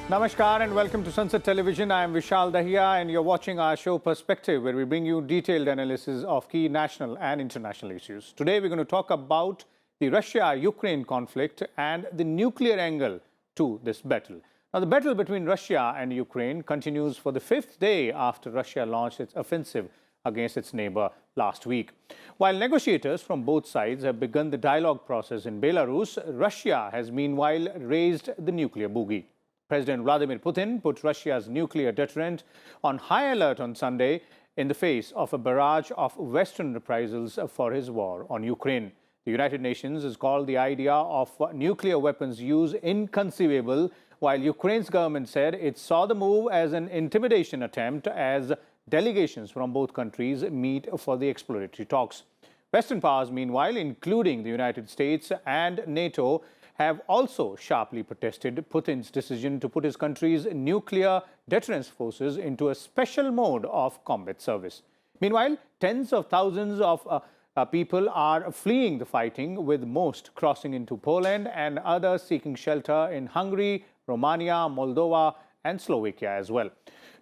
Namaskar and welcome to Sunset Television. I am Vishal Dahiya and you're watching our show Perspective, where we bring you detailed analysis of key national and international issues. Today we're going to talk about the Russia-Ukraine conflict and the nuclear angle to this battle. Now, the battle between Russia and Ukraine continues for the fifth day after Russia launched its offensive against its neighbor last week. While negotiators from both sides have begun the dialogue process in Belarus, Russia has meanwhile raised the nuclear bogey. President Vladimir Putin put Russia's nuclear deterrent on high alert on Sunday in the face of a barrage of Western reprisals for his war on Ukraine. The United Nations has called the idea of nuclear weapons use inconceivable, while Ukraine's government said it saw the move as an intimidation attempt as delegations from both countries meet for the exploratory talks. Western powers, meanwhile, including the United States and NATO, have also sharply protested Putin's decision to put his country's nuclear deterrence forces into a special mode of combat service. Meanwhile, tens of thousands of people are fleeing the fighting, with most crossing into Poland and others seeking shelter in Hungary, Romania, Moldova, and Slovakia as well.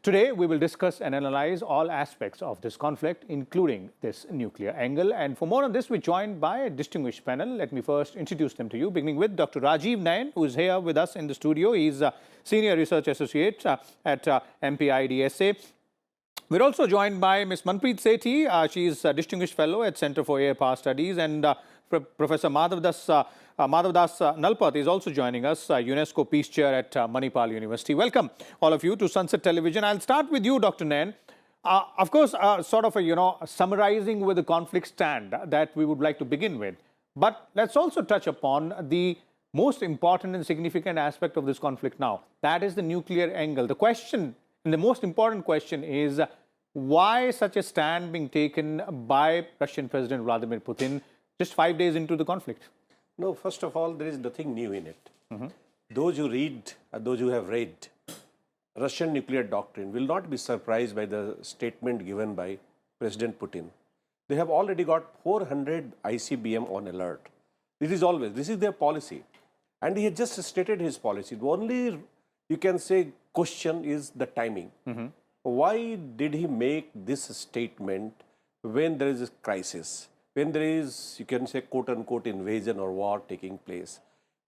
Today, we will discuss and analyze all aspects of this conflict, including this nuclear angle. And for more on this, we're joined by a distinguished panel. Let me first introduce them to you, beginning with Dr. Rajiv Nayan, who is here with us in the studio. He's a Senior Research Associate at MPIDSA. We're also joined by Ms. Manpreet Sethi. She's a Distinguished Fellow at Center for Air Power Studies, and Professor Madhavdas Nalpat is also joining us, UNESCO Peace Chair at Manipal University. Welcome, all of you, to Sunset Television. I'll start with you, Dr. Nayan. Of course, sort of summarizing with the conflict stand that we would like to begin with. But let's also touch upon the most important and significant aspect of this conflict now. That is the nuclear angle. The question, and the most important question, is why such a stand being taken by Russian President Vladimir Putin just 5 days into the conflict? No, first of all, there is nothing new in it. Those who have read Russian nuclear doctrine will not be surprised by the statement given by President Putin. They have already got 400 ICBM on alert. This is their policy. And he has just stated his policy. The only, you can say, question is the timing. Why did he make this statement when there is a crisis? When there is, you can say, quote-unquote, invasion or war taking place?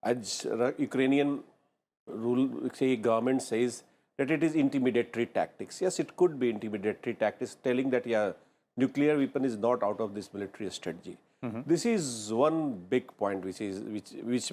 As Ukrainian government says that it is intimidatory tactics. Yes, it could be intimidatory tactics, telling that, yeah, nuclear weapon is not out of this military strategy. This is one big point which we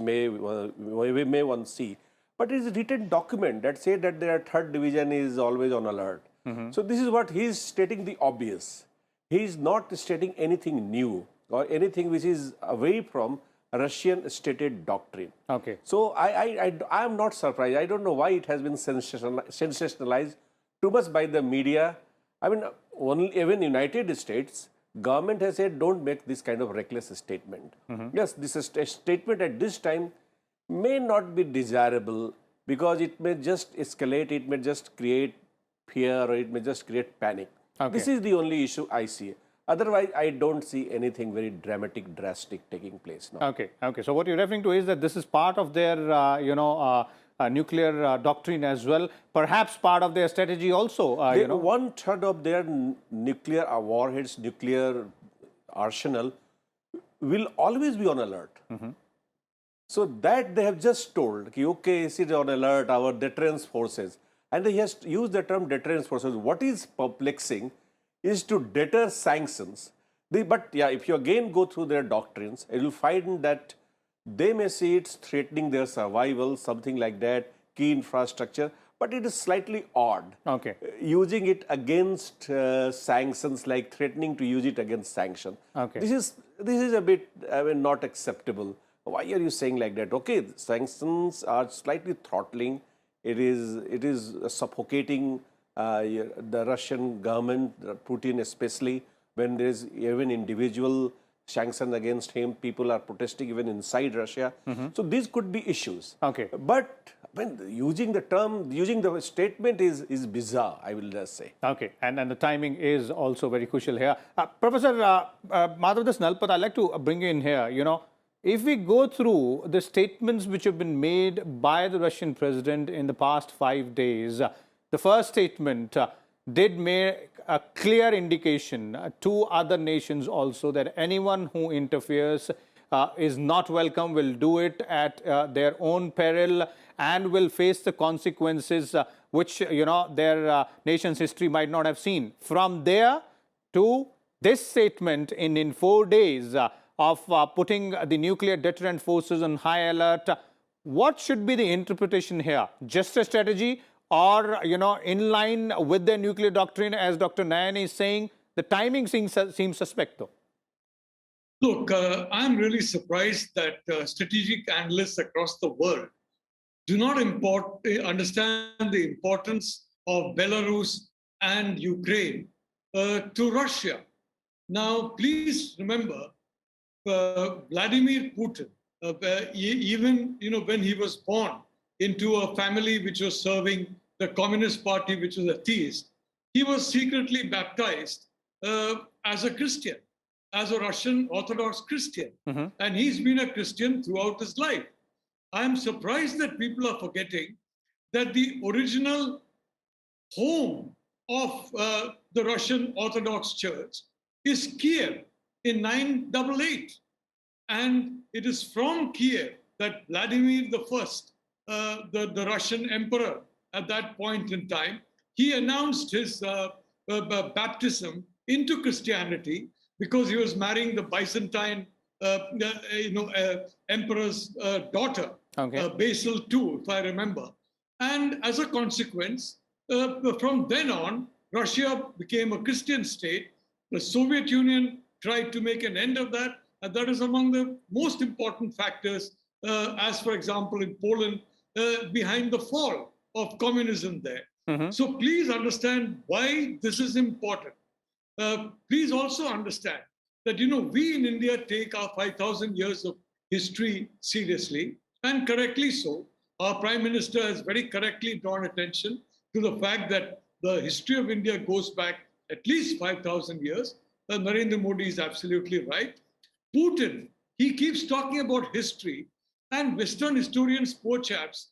may want to see. But it is a written document that says that their third division is always on alert. So this is what he is stating, the obvious. He is not stating anything new or anything which is away from Russian stated doctrine. Okay. So I am not surprised. I don't know why it has been sensationalized too much by the media. I mean, even United States government has said, don't make this kind of reckless statement. Yes, this statement at this time may not be desirable because it may just escalate, it may just create fear, or it may just create panic. Okay. This is the only issue I see. Otherwise, I don't see anything very dramatic, drastic taking place now. Okay. Okay. So what you're referring to is that this is part of their, nuclear doctrine as well. Perhaps part of their strategy also. 1/3 of their nuclear warheads, nuclear arsenal will always be on alert. So that they have just told, okay, sit on alert, our deterrence forces. And he has used the term deterrence forces. What is perplexing is to deter sanctions. But yeah, if you again go through their doctrines, you will find that they may see it threatening their survival, something like that, key infrastructure. But it is slightly odd. Okay. Using it against sanctions, like threatening to use it against sanction. Okay. This is a bit, not acceptable. Why are you saying like that? Okay, sanctions are slightly throttling. It is suffocating the Russian government, Putin especially, when there is even individual sanctions against him. People are protesting even inside Russia. So these could be issues. Okay. But when using the statement is bizarre, I will just say. Okay, and the timing is also very crucial here. Professor Madhavdas Nalpat, I'd like to bring you in here. if we go through the statements which have been made by the Russian president in the past 5 days, the first statement did make a clear indication to other nations also that anyone who interferes is not welcome, will do it at their own peril, and will face the consequences which, their nation's history might not have seen. From there to this statement in 4 days of putting the nuclear deterrent forces on high alert, what should be the interpretation here? Just a strategy, or, in line with their nuclear doctrine, as Dr. Nayan is saying? The timing seems suspect, though. Look, I'm really surprised that strategic analysts across the world do not understand the importance of Belarus and Ukraine to Russia. Now, please remember, Vladimir Putin, even when he was born into a family which was serving the Communist Party, which was a theist, he was secretly baptized as a Christian, as a Russian Orthodox Christian. And he's been a Christian throughout his life. I'm surprised that people are forgetting that the original home of the Russian Orthodox Church is Kiev in 988. And it is from Kiev that Vladimir I, the Russian emperor at that point in time, he announced his baptism into Christianity because he was marrying the Byzantine emperor's daughter, Basil II, if I remember. And as a consequence, from then on, Russia became a Christian state. The Soviet Union tried to make an end of that, and that is among the most important factors, as for example in Poland, behind the fall of communism there. So please understand why this is important. Please also understand that, we in India take our 5,000 years of history seriously, and correctly so. Our Prime Minister has very correctly drawn attention to the fact that the history of India goes back at least 5,000 years. Narendra Modi is absolutely right. Putin, he keeps talking about history, and Western historians, poor chaps,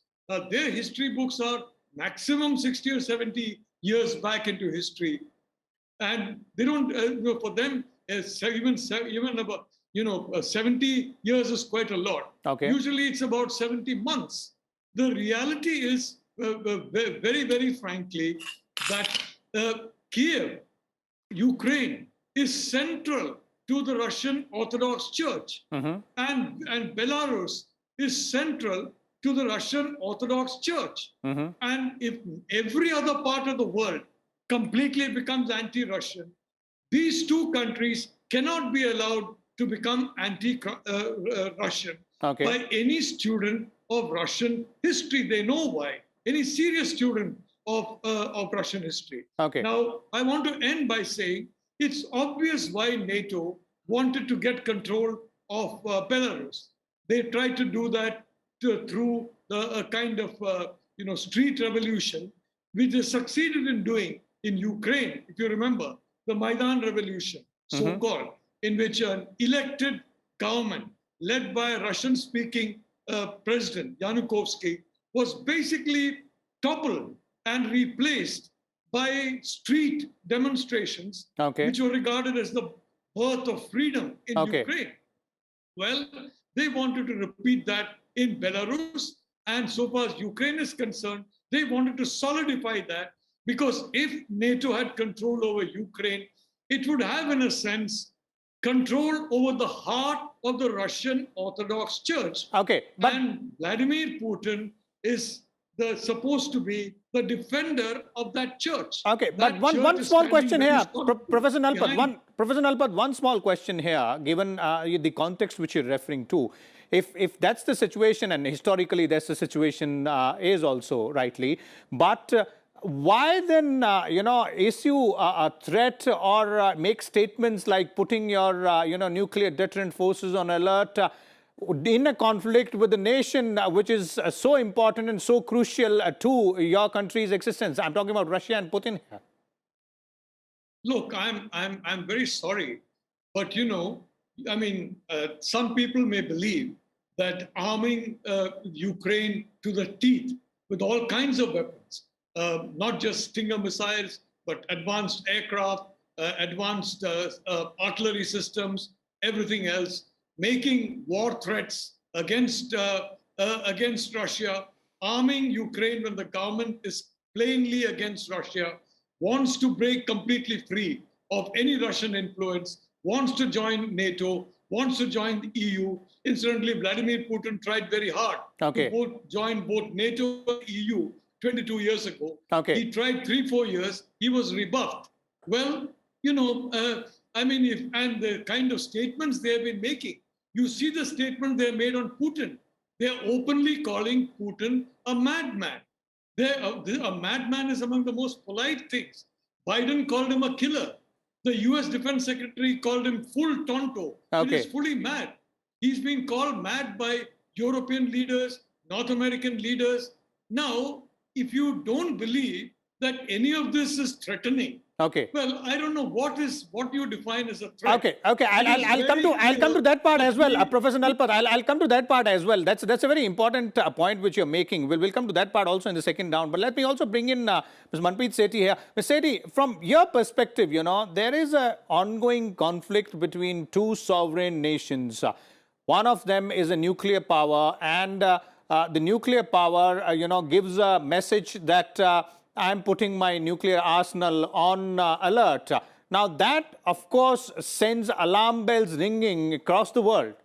their history books are maximum 60 or 70 years back into history. And they don't, for them, even about, 70 years is quite a lot. Usually it's about 70 months. The reality is, very, very frankly, that Kiev, Ukraine, is central to the Russian Orthodox Church. And Belarus is central to the Russian Orthodox Church. And if every other part of the world completely becomes anti-Russian, these two countries cannot be allowed to become anti-Russian by any student of Russian history. They know why. Any serious student of Russian history. Now, I want to end by saying it's obvious why NATO wanted to get control of Belarus. They tried to do that through a kind of street revolution, which they succeeded in doing in Ukraine. If you remember, the Maidan Revolution, so-called, in which an elected government led by a Russian-speaking president, Yanukovsky, was basically toppled and replaced by street demonstrations, which were regarded as the birth of freedom in Ukraine. Well, they wanted to repeat that in Belarus, and so far as Ukraine is concerned, they wanted to solidify that, because if NATO had control over Ukraine, it would have, in a sense, control over the heart of the Russian Orthodox Church. And Vladimir Putin is supposed to be the defender of that church. But one small question here, Professor Nalpat, one small question here, given the context which you're referring to. If that's the situation, and historically that's the situation is also rightly, but why then, issue a threat or make statements like putting your, nuclear deterrent forces on alert in a conflict with a nation which is so important and so crucial to your country's existence? I'm talking about Russia and Putin here. Look, I'm very sorry, but I mean, some people may believe that arming Ukraine to the teeth with all kinds of weapons, not just Stinger missiles, but advanced aircraft, advanced artillery systems, everything else, making war threats against Russia, arming Ukraine when the government is plainly against Russia, wants to break completely free of any Russian influence, wants to join NATO, wants to join the EU. Incidentally, Vladimir Putin tried very hard to join both NATO and EU 22 years ago. He tried 3-4 years. He was rebuffed. Well, I mean, and the kind of statements they have been making, you see the statement they made on Putin. They're openly calling Putin a madman. A madman is among the most polite things. Biden called him a killer. The US Defense Secretary called him full tonto. He is fully mad. He's been called mad by European leaders, North American leaders. Now, if you don't believe that any of this is threatening, well, I don't know what you define as a threat. I'll come to that part as well, Professor Nalpat. I'll come to that part as well. That's a very important point which you're making. We'll come to that part also in the second round. But let me also bring in Ms. Manpreet Sethi here. Ms. Sethi, from your perspective, there is an ongoing conflict between two sovereign nations. One of them is a nuclear power, and the nuclear power, gives a message that I'm putting my nuclear arsenal on alert. Now that, of course, sends alarm bells ringing across the world.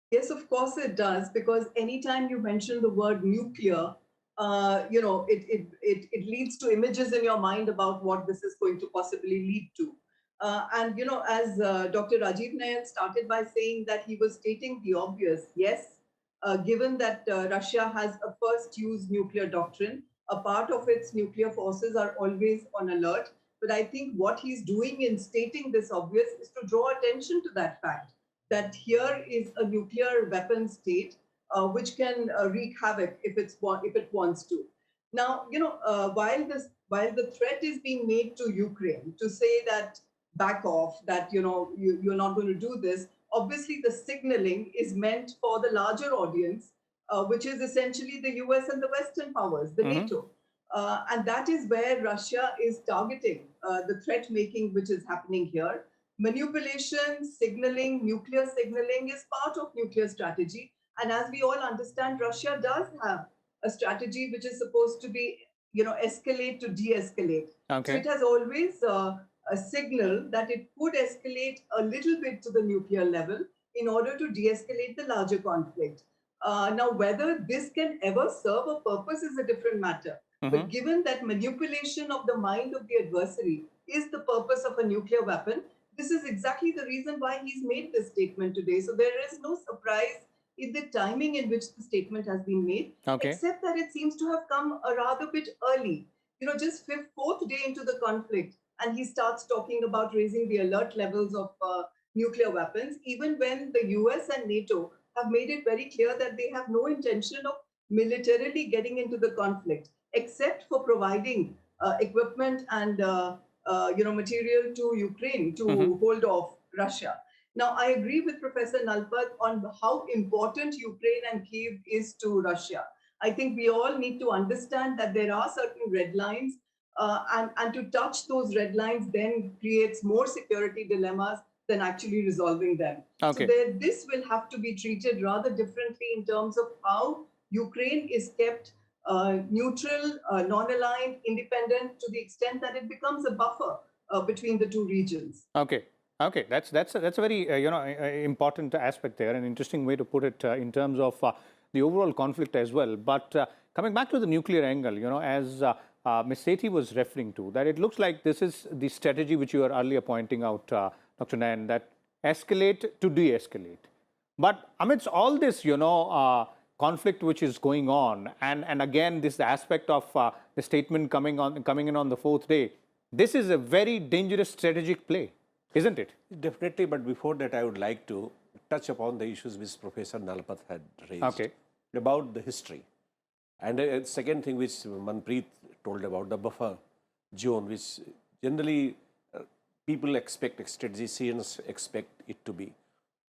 Yes, of course it does, because anytime you mention the word nuclear, it leads to images in your mind about what this is going to possibly lead to. As Dr. Rajiv Nayan started by saying that he was stating the obvious, yes, given that Russia has a first-use nuclear doctrine, a part of its nuclear forces are always on alert. But I think what he's doing in stating this obvious is to draw attention to that fact, that here is a nuclear weapon state which can wreak havoc if it wants to. Now, while the threat is being made to Ukraine to say that back off, that you're not going to do this, obviously the signaling is meant for the larger audience, which is essentially the US and the Western powers, the NATO. And that is where Russia is targeting the threat making which is happening here. Manipulation, signaling, nuclear signaling is part of nuclear strategy. And as we all understand, Russia does have a strategy which is supposed to be, escalate to de-escalate. So it has always a signal that it could escalate a little bit to the nuclear level in order to de-escalate the larger conflict. Now, whether this can ever serve a purpose is a different matter. But given that manipulation of the mind of the adversary is the purpose of a nuclear weapon, this is exactly the reason why he's made this statement today. So there is no surprise in the timing in which the statement has been made, except that it seems to have come a rather bit early. Just fourth day into the conflict, and he starts talking about raising the alert levels of nuclear weapons, even when the US and NATO have made it very clear that they have no intention of militarily getting into the conflict, except for providing equipment and material to Ukraine to hold off Russia. Now, I agree with Professor Nalpat on how important Ukraine and Kyiv is to Russia. I think we all need to understand that there are certain red lines, and to touch those red lines then creates more security dilemmas than actually resolving them. So this will have to be treated rather differently in terms of how Ukraine is kept neutral, non-aligned, independent, to the extent that it becomes a buffer between the two regions. That's a very important aspect there, an interesting way to put it in terms of the overall conflict as well. But coming back to the nuclear angle, as Ms. Sethi was referring to, that it looks like this is the strategy which you were earlier pointing out, Dr. Nayan, that escalate to de-escalate. But amidst all this, conflict which is going on, and again, this aspect of the statement coming in on the fourth day, this is a very dangerous strategic play, isn't it? Definitely, but before that, I would like to touch upon the issues which Professor Nalpat had raised about the history. And second thing which Manpreet told about the buffer zone, which generally people expect, statisticians expect it to be.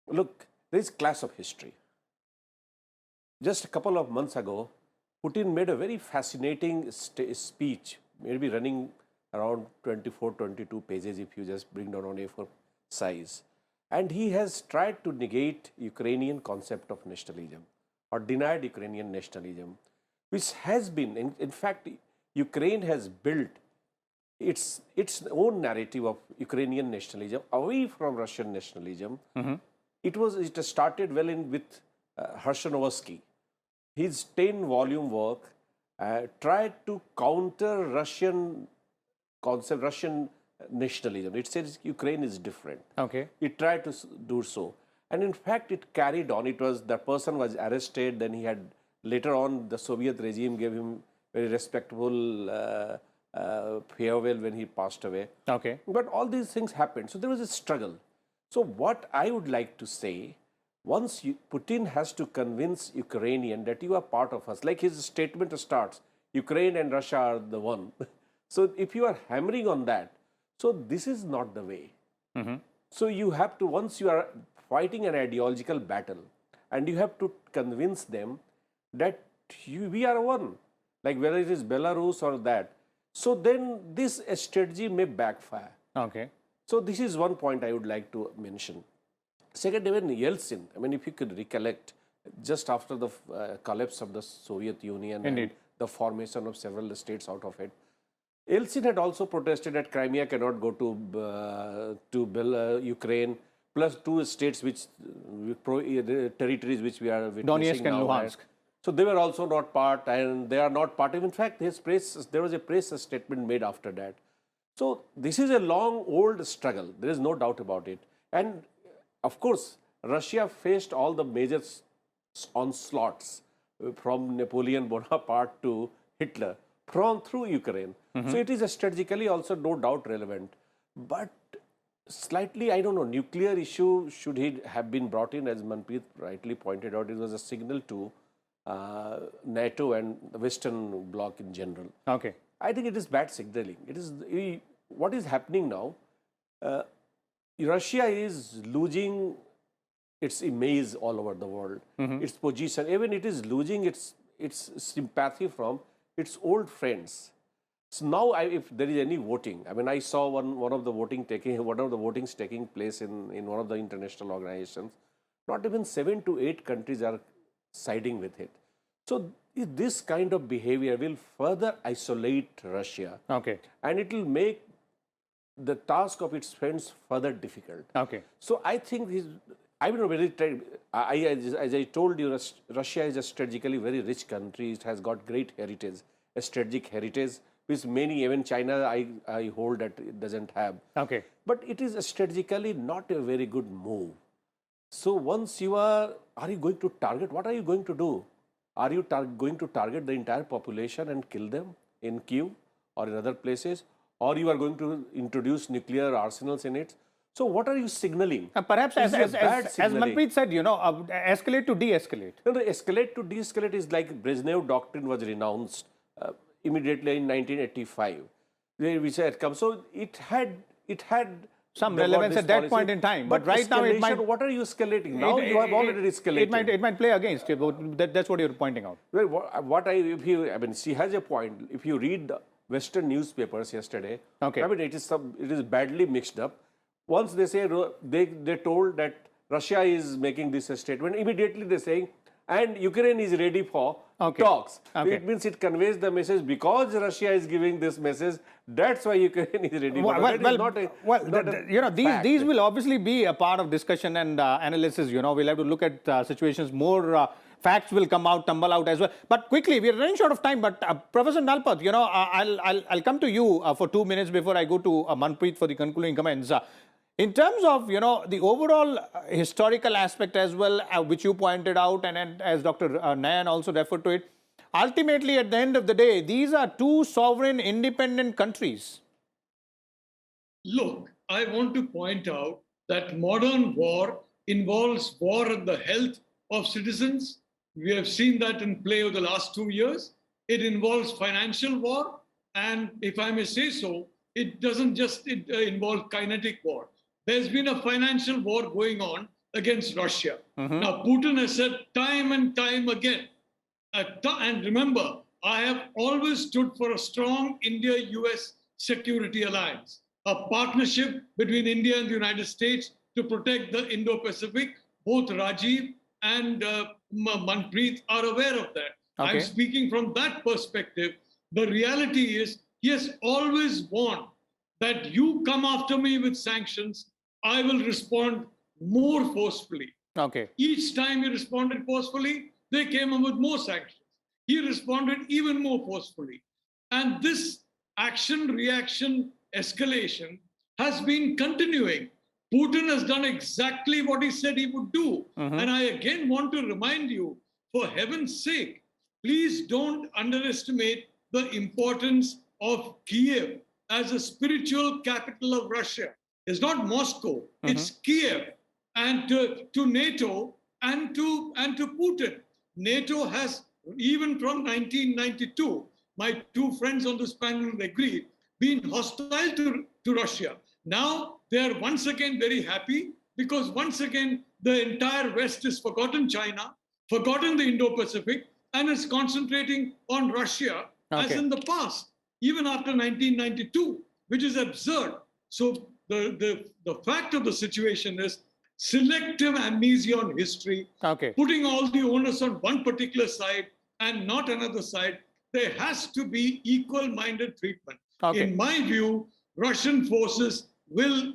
Look, there is class of history. Just a couple of months ago, Putin made a very fascinating speech, maybe running around 24, 22 pages if you just bring down on A4 size. And he has tried to negate Ukrainian concept of nationalism or denied Ukrainian nationalism, which has been, in fact, Ukraine has built its own narrative of Ukrainian nationalism away from Russian nationalism. It started well with Hershkovsky. His 10-volume work tried to counter Russian concept, Russian nationalism. It says Ukraine is different. Okay. It tried to do so. And in fact, it carried on. It was, the person was arrested, then he had, later on, the Soviet regime gave him very respectable farewell when he passed away. Okay. But all these things happened. So there was a struggle. So what I would like to say, once Putin has to convince Ukrainian that you are part of us, like his statement starts, Ukraine and Russia are the one. So if you are hammering on that, so this is not the way. So you have to, once you are fighting an ideological battle, and you have to convince them that we are one, like whether it is Belarus or that. So then this strategy may backfire. Okay. So this is one point I would like to mention. Second, even Yeltsin, I mean, if you could recollect, just after the collapse of the Soviet Union and the formation of several states out of it, Yeltsin had also protested that Crimea cannot go to Ukraine, plus 2 states which territories which we are witnessing Donetsk and Luhansk. So they were also not part, and they are not part. In fact, there was a press statement made after that. So this is a long, old struggle. There is no doubt about it. And of course, Russia faced all the major onslaughts from Napoleon Bonaparte to Hitler through Ukraine. So it is strategically also no doubt relevant. But slightly, I don't know, nuclear issue, should it have been brought in, as Manpreet rightly pointed out, it was a signal to NATO and the Western Bloc in general. Okay. I think it is bad signaling. It is what is happening now. Russia is losing its image all over the world. Its position, even it is losing its sympathy from its old friends. So now, if there is any voting, I mean, I saw one of the votings taking place in one of the international organizations. Not even 7 to 8 countries are siding with it. So this kind of behavior will further isolate Russia. Okay. And it will make the task of its friends further difficult. Okay. So I think I don't know whether as I told you, Russia is a strategically very rich country. It has got great heritage, a strategic heritage, which many, even China, I hold that it doesn't have. Okay. But it is strategically not a very good move. So once you are you going to target, what are you going to do? Are you going to target the entire population and kill them in Kyiv or in other places? Or you are going to introduce nuclear arsenals in it? So what are you signaling? Perhaps as Manpreet said, escalate to de-escalate. No, the escalate to de-escalate is like Brezhnev doctrine was renounced immediately in 1985, which had come. So it had some relevance at that point in time, but right now it might. What are you escalating? Now you have already escalated. It might play against you. That's what you're pointing out. Well, she has a point. If you read the Western newspapers yesterday, okay. I mean, it is badly mixed up. Once they say they told that Russia is making this statement, immediately they're saying, and Ukraine is ready for talks. Okay. It means it conveys the message because Russia is giving this message. That's why Ukraine is ready. These will obviously be a part of discussion and analysis. We'll have to look at situations more. Facts will tumble out as well. But quickly, we're running short of time. But Professor Nalpat, I'll come to you for 2 minutes before I go to Manpreet for the concluding comments. In terms of, the overall historical aspect as well, which you pointed out, and as Dr. Nayan also referred to it, ultimately, at the end of the day, these are 2 sovereign, independent countries. Look, I want to point out that modern war involves war on the health of citizens. We have seen that in play over the last 2 years. It involves financial war. And if I may say so, it doesn't just involve kinetic war. There's been a financial war going on against Russia. Now, Putin has said time and time again, and remember, I have always stood for a strong India-US security alliance, a partnership between India and the United States to protect the Indo-Pacific. Both Rajiv and Manpreet are aware of that. Okay. I'm speaking from that perspective. The reality is he has always warned that you come after me with sanctions, I will respond more forcefully. Okay. Each time he responded forcefully, they came up with more sanctions. He responded even more forcefully. And this action-reaction escalation has been continuing. Putin has done exactly what he said he would do. And I again want to remind you, for heaven's sake, please don't underestimate the importance of Kiev as a spiritual capital of Russia. It's not Moscow, it's Kiev. And to NATO and to Putin. NATO has, even from 1992, my two friends on this panel agreed, been hostile to Russia. Now they are once again very happy because once again the entire West has forgotten China, forgotten the Indo-Pacific, and is concentrating on Russia as in the past, even after 1992, which is absurd. So the fact of the situation is selective amnesia on history, putting all the onus on one particular side and not another side. There has to be equal-minded treatment. In my view, Russian forces will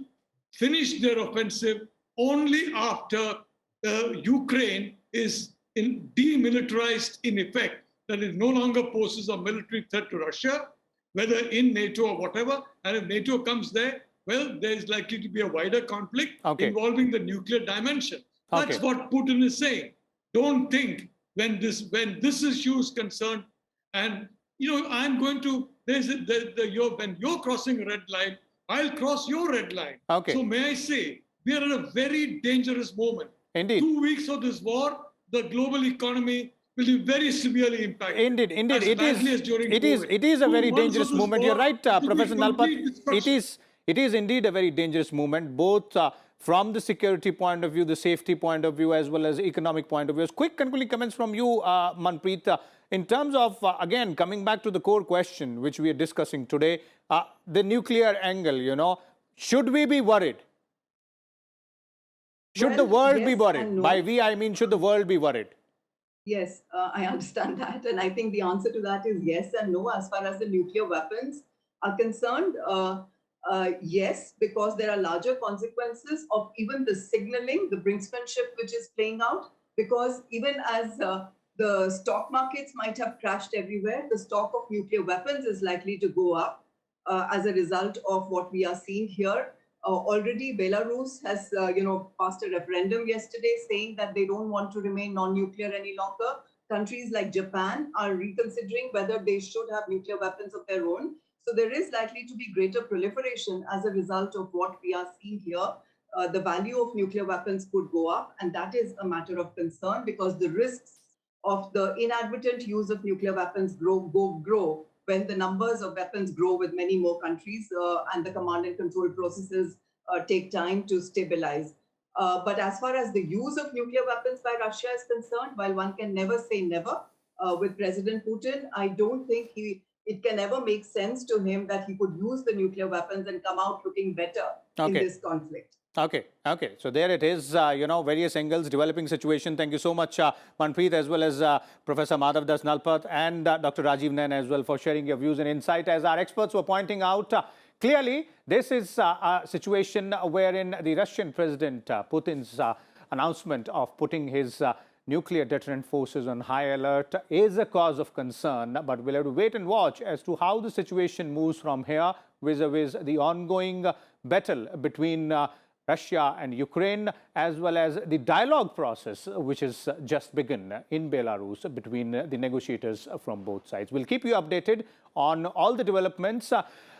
finish their offensive only after Ukraine is demilitarized in effect, that it no longer poses a military threat to Russia, whether in NATO or whatever. And if NATO comes there, well, there is likely to be a wider conflict involving the nuclear dimension. That's what Putin is saying. Don't think when this issue is concerned, and I'm going to, when you're crossing a red line, I'll cross your red line. So may I say, we are at a very dangerous moment. Indeed. 2 weeks of this war, the global economy will be very severely impacted. Indeed. It is a very dangerous moment. You're right, Professor Nalpat. It is indeed a very dangerous moment, both from the security point of view, the safety point of view, as well as economic point of view. Quick concluding comments from you, Manpreet. In terms of, again, coming back to the core question, which we are discussing today, the nuclear angle, should we be worried? Should the world be worried? No. By we, I mean, should the world be worried? Yes, I understand that. And I think the answer to that is yes and no. As far as the nuclear weapons are concerned, yes, because there are larger consequences of even the signaling, the brinksmanship which is playing out. Because even as the stock markets might have crashed everywhere, the stock of nuclear weapons is likely to go up as a result of what we are seeing here. Already Belarus has passed a referendum yesterday saying that they don't want to remain non-nuclear any longer. Countries like Japan are reconsidering whether they should have nuclear weapons of their own. So there is likely to be greater proliferation as a result of what we are seeing here. The value of nuclear weapons could go up, and that is a matter of concern because the risks of the inadvertent use of nuclear weapons grow when the numbers of weapons grow with many more countries and the command and control processes take time to stabilize. But as far as the use of nuclear weapons by Russia is concerned, while one can never say never, with President Putin, I don't think it can ever make sense to him that he could use the nuclear weapons and come out looking better in this conflict. Okay. So there it is, various angles, developing situation. Thank you so much, Manpreet, as well as Professor Madhav Das Nalpat and Dr. Rajiv Nayan as well for sharing your views and insight. As our experts were pointing out, clearly this is a situation wherein the Russian President Putin's announcement of putting his nuclear deterrent forces on high alert is a cause of concern. But we'll have to wait and watch as to how the situation moves from here vis-a-vis the ongoing battle between Russia and Ukraine, as well as the dialogue process, which has just begun in Belarus between the negotiators from both sides. We'll keep you updated on all the developments.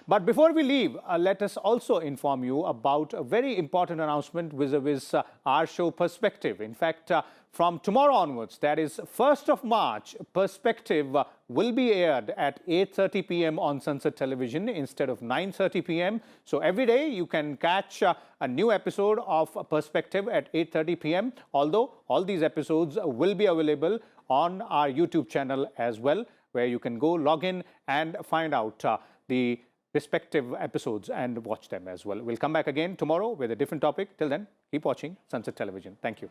But before we leave, let us also inform you about a very important announcement vis-a-vis our show Perspective. In fact, from tomorrow onwards, that is 1st of March, Perspective will be aired at 8:30 p.m. on Sunset Television instead of 9:30 p.m. So every day you can catch a new episode of Perspective at 8:30 p.m. Although all these episodes will be available on our YouTube channel as well, where you can go log in and find out the respective episodes and watch them as well. We'll come back again tomorrow with a different topic. Till then, keep watching Sunset Television. Thank you.